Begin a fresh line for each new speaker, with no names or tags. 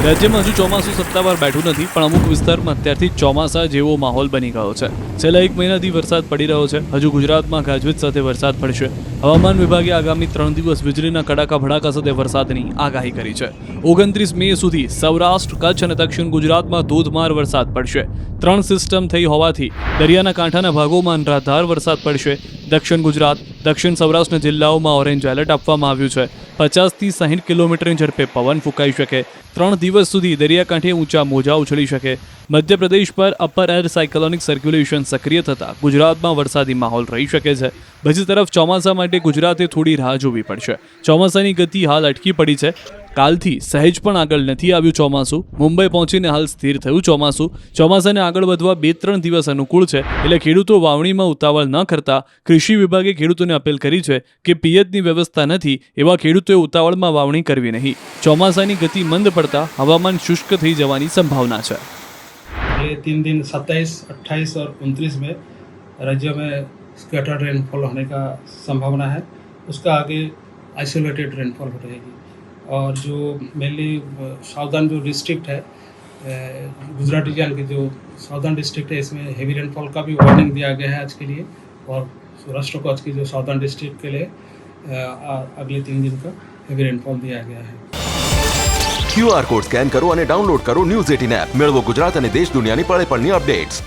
રાજ્યમાં હજુ ચોમાસું સત્તાવાર બેઠું નથી, પણ અમુક વિસ્તારમાં અત્યારથી ચોમાસા જેવો માહોલ બની ગયો છે. છેલ્લા એક મહિનાથી વરસાદ પડી રહ્યો છે. હજુ ગુજરાતમાં ગાજવીજ સાથે વરસાદ પડશે. હવામાન વિભાગે આગામી 3 દિવસ વીજળીના કડાકા ભડાકા સાથે વરસાદની આગાહી કરી છે. 29 મે સુધી સૌરાષ્ટ્ર, કચ્છ અને દક્ષિણ ગુજરાતમાં ધોધમાર વરસાદ પડશે. 3 સિસ્ટમ થઈ હોવાથી દરિયાના કાંઠાના ભાગોમાં અનરાધાર વરસાદ પડશે. દક્ષિણ ગુજરાત, દક્ષિણ સૌરાષ્ટ્રના જિલ્લાઓમાં ઓરેન્જ એલર્ટ આપવામાં આવ્યું છે. 50થી 60 કિલોમીટરની ઝડપે પવન ફૂંકાઈ શકે. 3 દિવસ સુધી દરિયાકાંઠે ઊંચા મોજા ઉછળી શકે. મધ્યપ્રદેશ પર અપર એર સાયક્લોનિક સર્ક્યુલેશન સક્રિય થતાં ગુજરાતમાં વરસાદી માહોલ રહી શકે છે. બીજી તરફ ચોમાસા માટે ગુજરાતે થોડી રાહ જોવી પડશે. ચોમાસાની ગતિ હાલ અટકી પડી છે. કાલથી સહેજ પણ આગળ નથી આવ્યું ચોમાસું. મુંબઈ પહોંચીને હાલ સ્થિર થયું ચોમાસું. ચોમાસાને આગળ વધવા 2-3 દિવસ અનુકૂળ છે, એટલે ખેડૂતો વાવણીમાં ઉતાવળ ન કરતા. કૃષિ વિભાગે ખેડૂતોને અપીલ કરી છે કે પિયતની વ્યવસ્થા નથી એવા ખેડૂતોએ ઉતાવળમાં વાવણી કરવી નહીં. ચોમાસાની ગતિ મંદ પડતા હવામાન શુષ્ક થઈ જવાની સંભાવના છે.
ये 3 दिन 27, 28 और 29 में राज्य में स्कैटर्ड रेनफॉल होने का संभावना है. उसका आगे आइसोलेटेड रेनफॉल हो रहेगी. और जो मेनली साउदर्न जो डिस्ट्रिक्ट है, गुजरात रीजन के जो साउदर्न डिस्ट्रिक्ट है, इसमें हेवी रेनफॉल का भी वार्निंग दिया गया है आज के लिए. और सौराष्ट्र कच्छ की जो साउदर्न डिस्ट्रिक्ट के लिए अगले 3 दिन का हेवी रेनफॉल दिया गया है.
QR કોડ સ્કેન કરો અને ડાઉનલોડ કરો ન્યૂઝ 18 એપ. મેળવો ગુજરાત અને દેશ દુનિયાની પળે પળની અપડેટ્સ.